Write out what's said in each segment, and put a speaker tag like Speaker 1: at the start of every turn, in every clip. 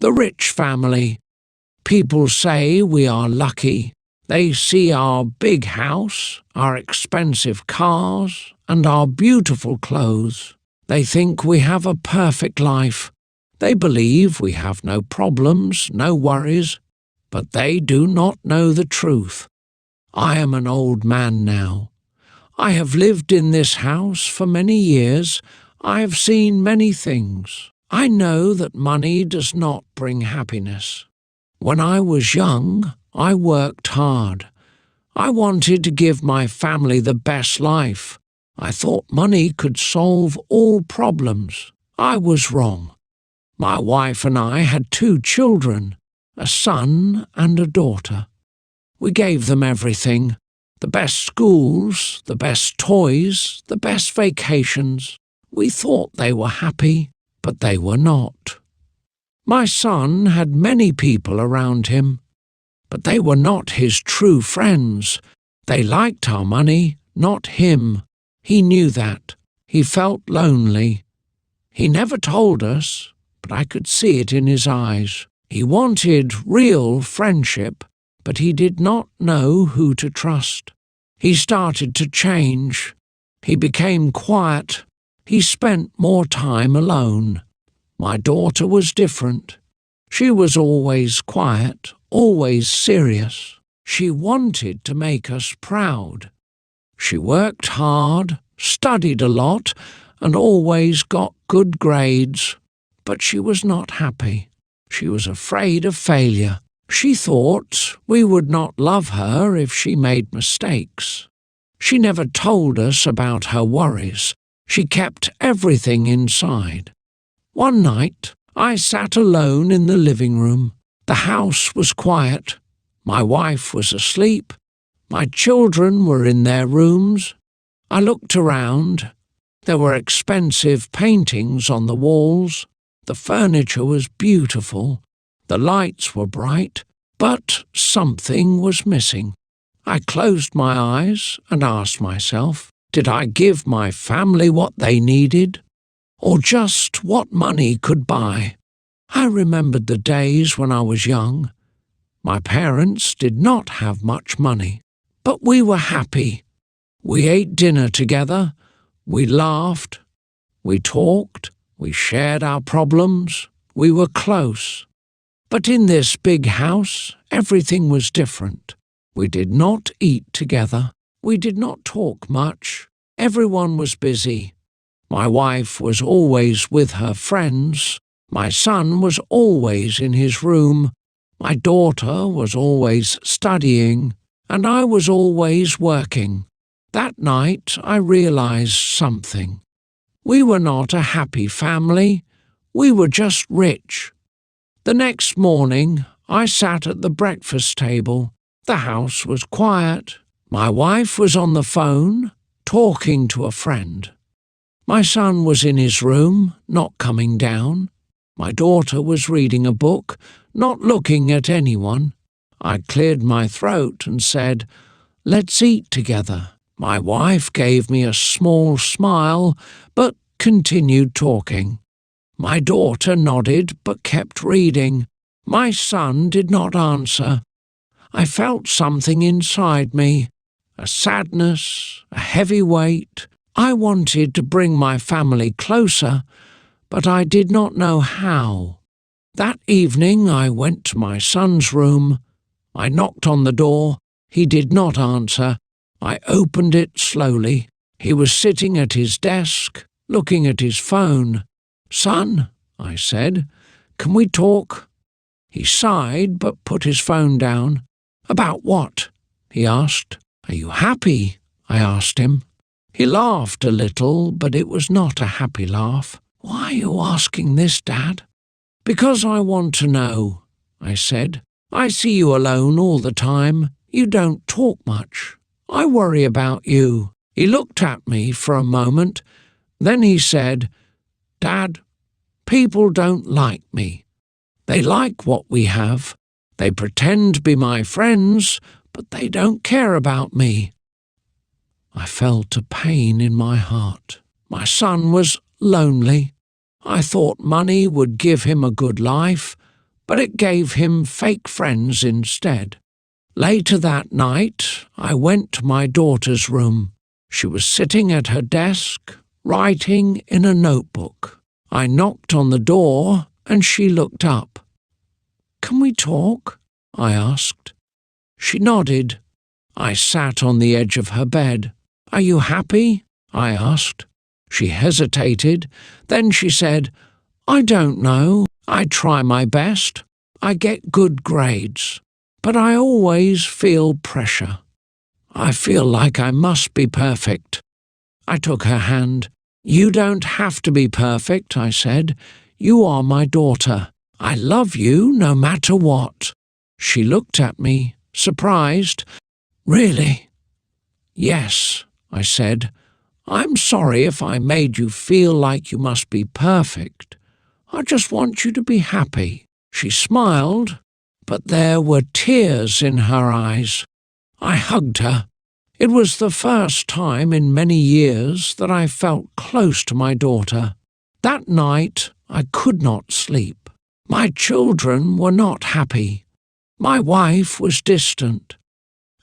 Speaker 1: The rich family. People say we are lucky. They see our big house, our expensive cars, and our beautiful clothes. They think we have a perfect life. They believe we have no problems, no worries, but they do not know the truth. I am an old man now. I have lived in this house for many years. I have seen many things. I know that money does not bring happiness. When I was young, I worked hard. I wanted to give my family the best life. I thought money could solve all problems. I was wrong. My wife and I had 2 children, a son and a daughter. We gave them everything, the best schools, the best toys, the best vacations. We thought they were happy, but they were not. My son had many people around him, but they were not his true friends. They liked our money, not him. He knew that. He felt lonely. He never told us, but I could see it in his eyes. He wanted real friendship, but he did not know who to trust. He started to change. He became quiet. He spent more time alone. My daughter was different. She was always quiet, always serious. She wanted to make us proud. She worked hard, studied a lot, and always got good grades. But she was not happy. She was afraid of failure. She thought we would not love her if she made mistakes. She never told us about her worries. She kept everything inside. One night, I sat alone in the living room. The house was quiet. My wife was asleep. My children were in their rooms. I looked around. There were expensive paintings on the walls. The furniture was beautiful. The lights were bright, but something was missing. I closed my eyes and asked myself, did I give my family what they needed, or just what money could buy? I remembered the days when I was young. My parents did not have much money, but we were happy. We ate dinner together. We laughed. We talked. We shared our problems. We were close. But in this big house, everything was different. We did not eat together. We did not talk much. Everyone was busy. My wife was always with her friends. My son was always in his room. My daughter was always studying, and I was always working. That night I realized something. We were not a happy family. We were just rich. The next morning, I sat at the breakfast table. The house was quiet. My wife was on the phone, talking to a friend. My son was in his room, not coming down. My daughter was reading a book, not looking at anyone. I cleared my throat and said, "Let's eat together." My wife gave me a small smile, but continued talking. My daughter nodded but kept reading. My son did not answer. I felt something inside me, a sadness, a heavy weight. I wanted to bring my family closer, but I did not know how. That evening I went to my son's room. I knocked on the door. He did not answer. I opened it slowly. He was sitting at his desk, looking at his phone. "Son," I said, "can we talk?" He sighed but put his phone down. "About what?" he asked. "Are you happy?" I asked him. He laughed a little, but it was not a happy laugh. "Why are you asking this, Dad?" "Because I want to know," I said. "I see you alone all the time. You don't talk much. I worry about you." He looked at me for a moment. Then he said, "Dad, people don't like me. They like what we have. They pretend to be my friends, but they don't care about me." I felt a pain in my heart. My son was lonely. I thought money would give him a good life, but it gave him fake friends instead. Later that night, I went to my daughter's room. She was sitting at her desk, writing in a notebook. I knocked on the door and she looked up. "Can we talk?" I asked. She nodded. I sat on the edge of her bed. "Are you happy?" I asked. She hesitated. Then she said, "I don't know. I try my best. I get good grades. But I always feel pressure. I feel like I must be perfect." I took her hand. "You don't have to be perfect," I said. "You are my daughter. I love you no matter what." She looked at me, surprised. "Really?" "Yes," I said. "I'm sorry if I made you feel like you must be perfect. I just want you to be happy." She smiled, but there were tears in her eyes. I hugged her. It was the first time in many years that I felt close to my daughter. That night I could not sleep. My children were not happy. My wife was distant.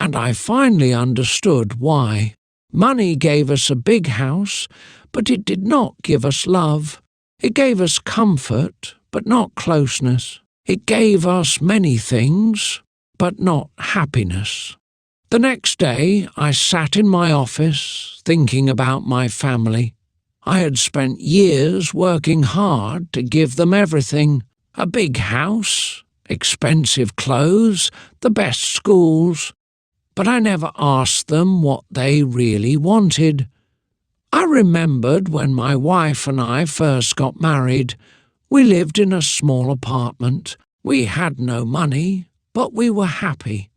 Speaker 1: And I finally understood why. Money gave us a big house, but it did not give us love. It gave us comfort, but not closeness. It gave us many things, but not happiness. The next day, I sat in my office thinking about my family. I had spent years working hard to give them everything: a big house, expensive clothes, the best schools. But I never asked them what they really wanted. I remembered when my wife and I first got married. We lived in a small apartment. We had no money, but we were happy.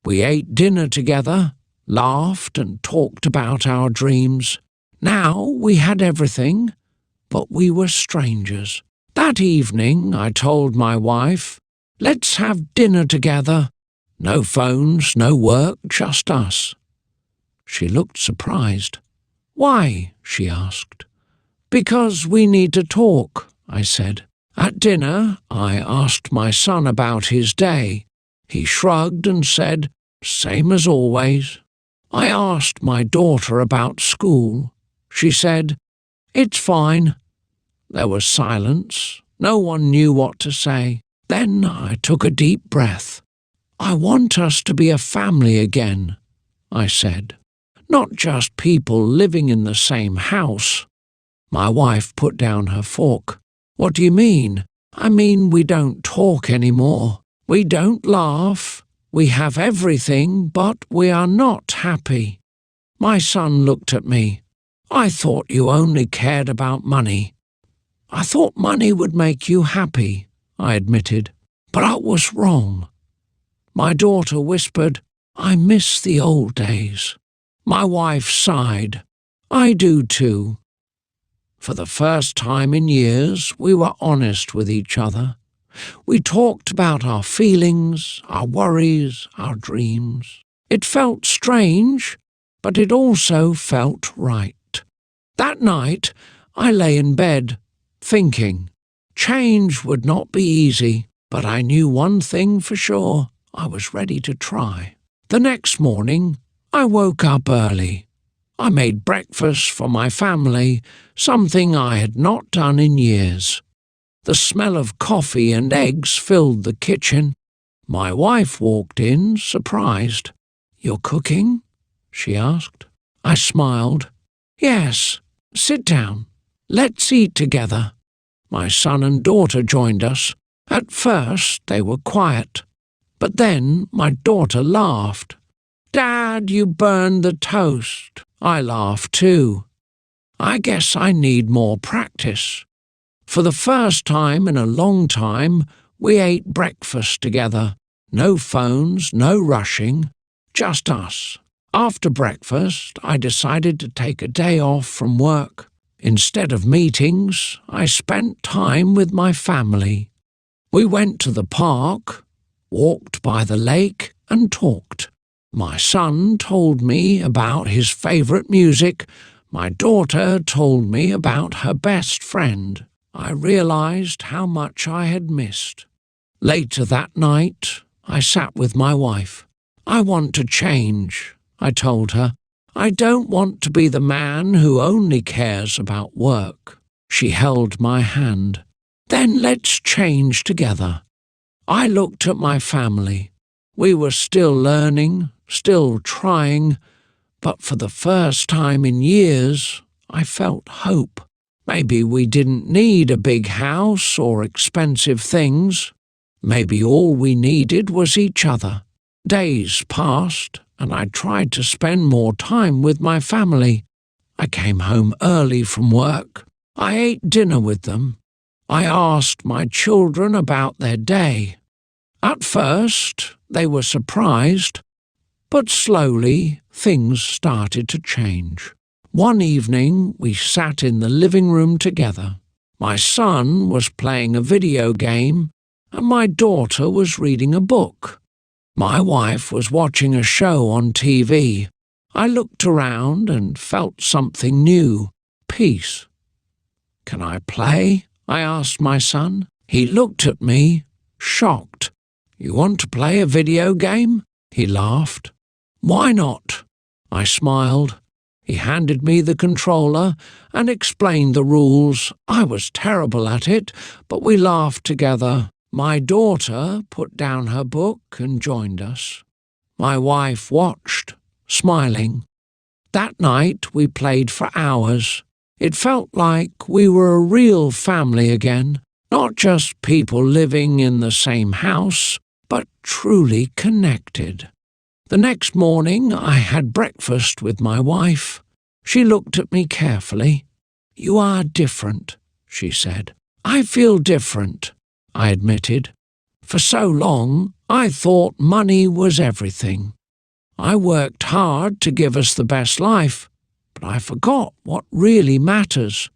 Speaker 1: We ate dinner together, laughed and talked about our dreams. Now we had everything, but we were strangers. That evening I told my wife, "Let's have dinner together. No phones, no work, just us." She looked surprised. "Why?" she asked. "Because we need to talk," I said. At dinner, I asked my son about his day. He shrugged and said, "Same as always." I asked my daughter about school. She said, "It's fine." There was silence. No one knew what to say. Then I took a deep breath. "I want us to be a family again," I said. "Not just people living in the same house." My wife put down her fork. "What do you mean?" "I mean we don't talk anymore. We don't laugh. We have everything, but we are not happy." My son looked at me. "I thought you only cared about money." "I thought money would make you happy," I admitted. But I was wrong. My daughter whispered, "I miss the old days." My wife sighed. "I do too." For the first time in years, we were honest with each other. We talked about our feelings, our worries, our dreams. It felt strange, but it also felt right. That night, I lay in bed, thinking. Change would not be easy, but I knew one thing for sure: I was ready to try. The next morning, I woke up early. I made breakfast for my family, something I had not done in years. The smell of coffee and eggs filled the kitchen. My wife walked in, surprised. "You're cooking?" she asked. I smiled. "Yes. Sit down. Let's eat together." My son and daughter joined us. At first they were quiet, but then my daughter laughed. "Dad, you burned the toast." I laughed too. I guess I need more practice. For the first time in a long time, we ate breakfast together. No phones, no rushing, just us. After breakfast, I decided to take a day off from work. Instead of meetings, I spent time with my family. We went to the park, walked by the lake, and talked. My son told me about his favorite music. My daughter told me about her best friend. I realized how much I had missed. Later that night, I sat with my wife. "I want to change," I told her. "I don't want to be the man who only cares about work." She held my hand. "Then let's change together." I looked at my family. We were still learning, still trying, but for the first time in years, I felt hope. Maybe we didn't need a big house or expensive things. Maybe all we needed was each other. Days passed, and I tried to spend more time with my family. I came home early from work. I ate dinner with them. I asked my children about their day. At first, they were surprised, but slowly things started to change. One evening, we sat in the living room together. My son was playing a video game, and my daughter was reading a book. My wife was watching a show on TV. I looked around and felt something new, peace. "Can I play?" I asked my son. He looked at me, shocked. "You want to play a video game?" He laughed. "Why not?" I smiled. He handed me the controller and explained the rules. I was terrible at it, but we laughed together. My daughter put down her book and joined us. My wife watched, smiling. That night we played for hours. It felt like we were a real family again, not just people living in the same house, but truly connected. The next morning I had breakfast with my wife. She looked at me carefully. "You are different," she said. "I feel different," I admitted. For so long, I thought money was everything. I worked hard to give us the best life, but I forgot what really matters.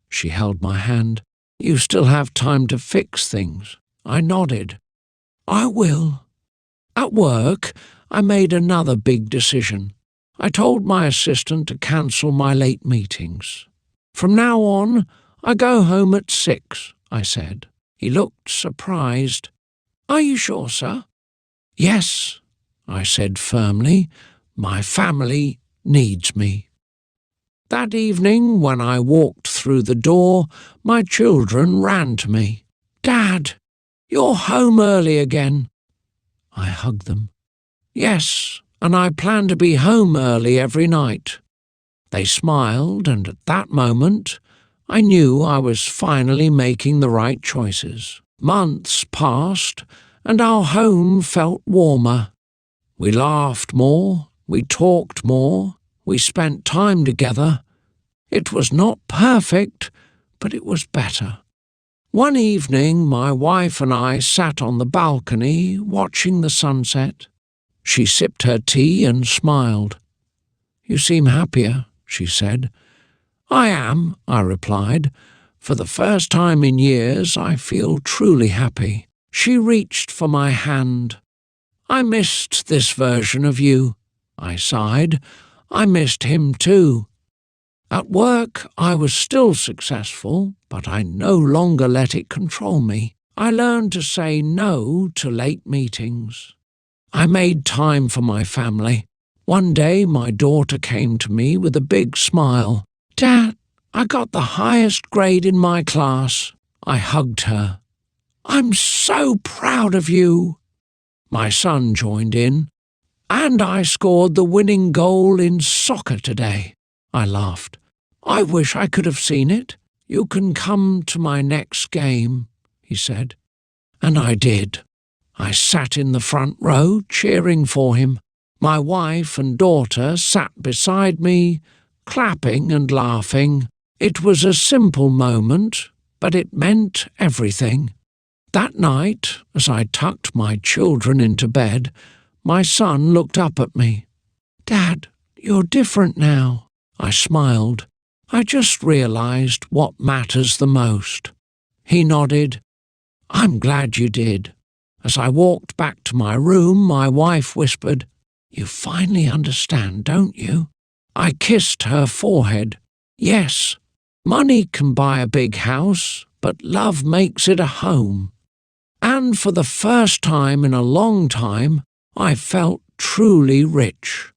Speaker 1: She held my hand. "You still have time to fix things." I nodded. "I will." At work, I made another big decision. I told my assistant to cancel my late meetings. "From now on, I go home at 6, I said. He looked surprised. "Are you sure, sir?" "Yes," I said firmly. "My family needs me." That evening, when I walked through the door, my children ran to me. "Dad, you're home early again." I hugged them. "Yes, and I plan to be home early every night." They smiled, and at that moment, I knew I was finally making the right choices. Months passed, and our home felt warmer. We laughed more, we talked more, we spent time together. It was not perfect, but it was better. One evening, my wife and I sat on the balcony watching the sunset. She sipped her tea and smiled. "You seem happier," she said. "I am," I replied. "For the first time in years, I feel truly happy." She reached for my hand. "I missed this version of you," I sighed. "I missed him too." At work, I was still successful, but I no longer let it control me. I learned to say no to late meetings. I made time for my family. One day, my daughter came to me with a big smile. "Dad, I got the highest grade in my class." I hugged her. "I'm so proud of you." My son joined in. "And I scored the winning goal in soccer today." I laughed. "I wish I could have seen it." "You can come to my next game," he said. And I did. I sat in the front row, cheering for him. My wife and daughter sat beside me, clapping and laughing. It was a simple moment, but it meant everything. That night, as I tucked my children into bed, my son looked up at me. "Dad, you're different now." I smiled. "I just realized what matters the most." He nodded. "I'm glad you did." As I walked back to my room, my wife whispered, "You finally understand, don't you?" I kissed her forehead. "Yes, money can buy a big house, but love makes it a home." And for the first time in a long time, I felt truly rich.